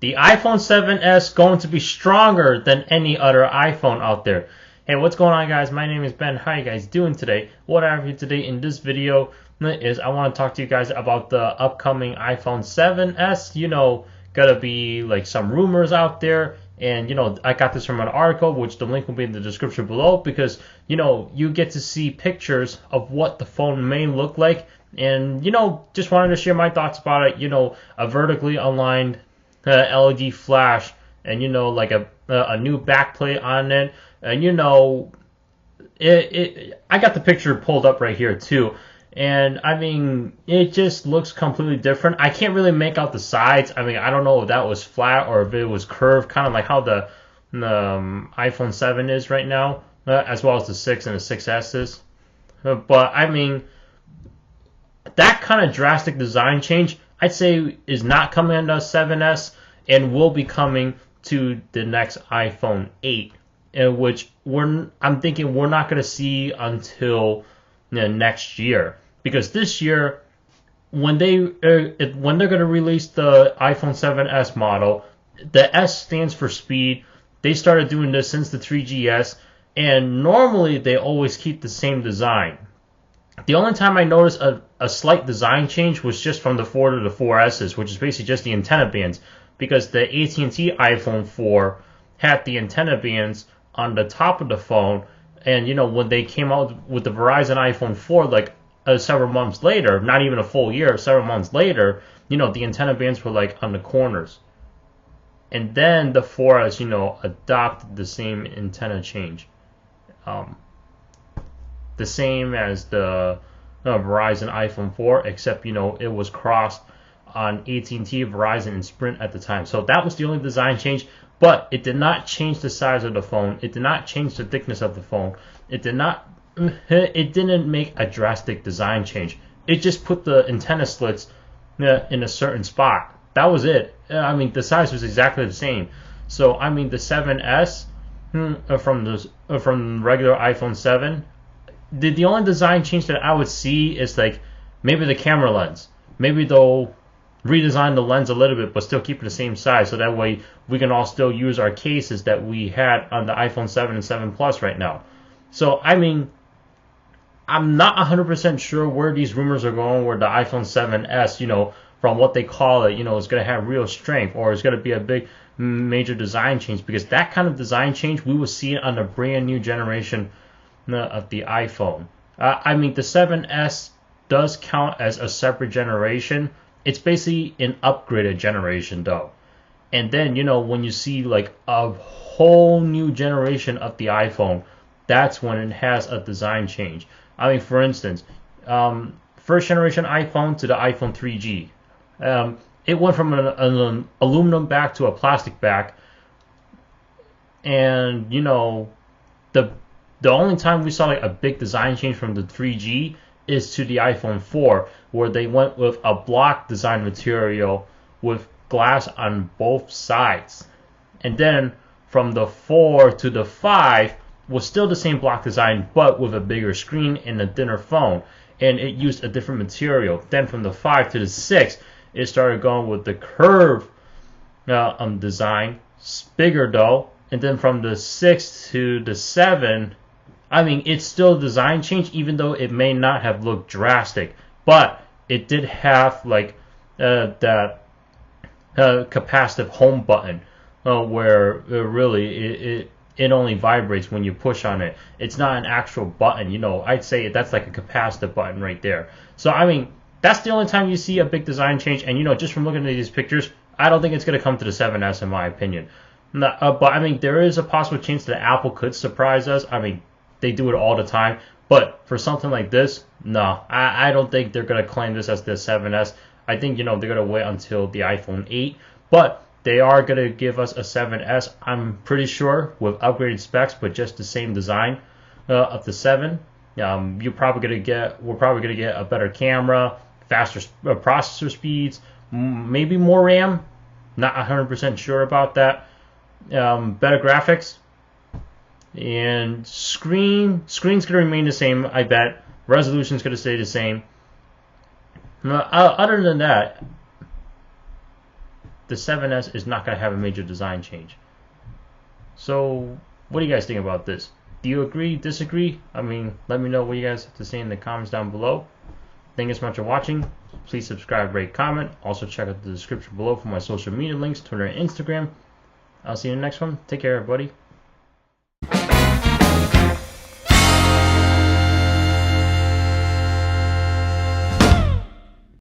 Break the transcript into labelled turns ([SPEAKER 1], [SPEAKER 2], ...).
[SPEAKER 1] the iPhone 7s going to be stronger than any other iPhone out there. Hey, what's going on, guys? My name is Ben. How you guys doing today? What I have here today in this video is I want to talk to you guys about the upcoming iPhone 7s. Gotta be like some rumors out there. And, I got this from an article, which the link will be in the description below, because, you get to see pictures of what the phone may look like. And, just wanted to share my thoughts about it. A vertically aligned LED flash and, like a new backplate on it. And, I got the picture pulled up right here, too. And, I mean, it just looks completely different. I can't really make out the sides. I mean, I don't know if that was flat or if it was curved, kind of like how the iPhone 7 is right now, as well as the 6 and the 6S is. But, I mean, that kind of drastic design change, I'd say, is not coming on the 7S and will be coming to the next iPhone 8, which I'm thinking we're not going to see until next year, because this year when they're going to release the iPhone 7S model, the S stands for speed. They started doing this since the 3GS, and normally they always keep the same design. The only time I noticed a slight design change was just from the 4 to the 4Ss, which is basically just the antenna bands, because the AT&T iPhone 4 had the antenna bands on the top of the phone. And, when they came out with the Verizon iPhone 4, like several months later, not even a full year, several months later, the antenna bands were like on the corners. And then the 4S, adopted the same antenna change. The same as the Verizon iPhone 4, except, it was crossed on AT&T, Verizon, and Sprint at the time. So that was the only design change. But it did not change the size of the phone. It did not change the thickness of the phone. It didn't make a drastic design change. It just put the antenna slits in a certain spot. That was it. I mean, the size was exactly the same. So, I mean, the 7S from regular iPhone 7, the only design change that I would see is like maybe the camera lens. Maybe they'll redesign the lens a little bit, but still keep it the same size, so that way we can all still use our cases that we had on the iPhone 7 and 7 Plus right now. So, I mean, I'm not 100% sure where these rumors are going, where the iPhone 7S, from what they call it, is going to have real strength, or it's going to be a big major design change, because that kind of design change we will see on a brand new generation of the iPhone. I mean, the 7S does count as a separate generation. It's basically an upgraded generation, though. And then, when you see like a whole new generation of the iPhone, that's when it has a design change. I mean, for instance, first generation iPhone to the iPhone 3G. It went from an aluminum back to a plastic back. And, the only time we saw like a big design change from the 3G is to the iPhone 4, where they went with a block design material with glass on both sides. And then from the 4 to the 5 was still the same block design, but with a bigger screen and a thinner phone, and it used a different material. Then from the 5 to the 6, it started going with the curve design, bigger though. And then from the 6 to the 7, I mean, it's still a design change, even though it may not have looked drastic. But it did have like that capacitive home button, where really it only vibrates when you push on it. It's not an actual button. I'd say that's like a capacitive button right there. So, I mean, that's the only time you see a big design change. And, just from looking at these pictures, I don't think it's going to come to the 7S, in my opinion. But, I mean, there is a possible chance that Apple could surprise us. I mean, they do it all the time. But for something like this, no, I don't think they're going to claim this as the 7S. I think, they're going to wait until the iPhone 8. But they are going to give us a 7S, I'm pretty sure, with upgraded specs, but just the same design of the 7. We're probably going to get a better camera, faster processor speeds, maybe more RAM. Not 100% sure about that. Better graphics. And screen's going to remain the same, I bet. Resolution's going to stay the same. Other than that, the 7S is not going to have a major design change. So what do you guys think about this? Do you agree, disagree? I mean, let me know what you guys have to say in the comments down below. Thank you so much for watching. Please subscribe, rate, comment. Also check out the description below for my social media links, Twitter and Instagram. I'll see you in the next one. Take care, everybody.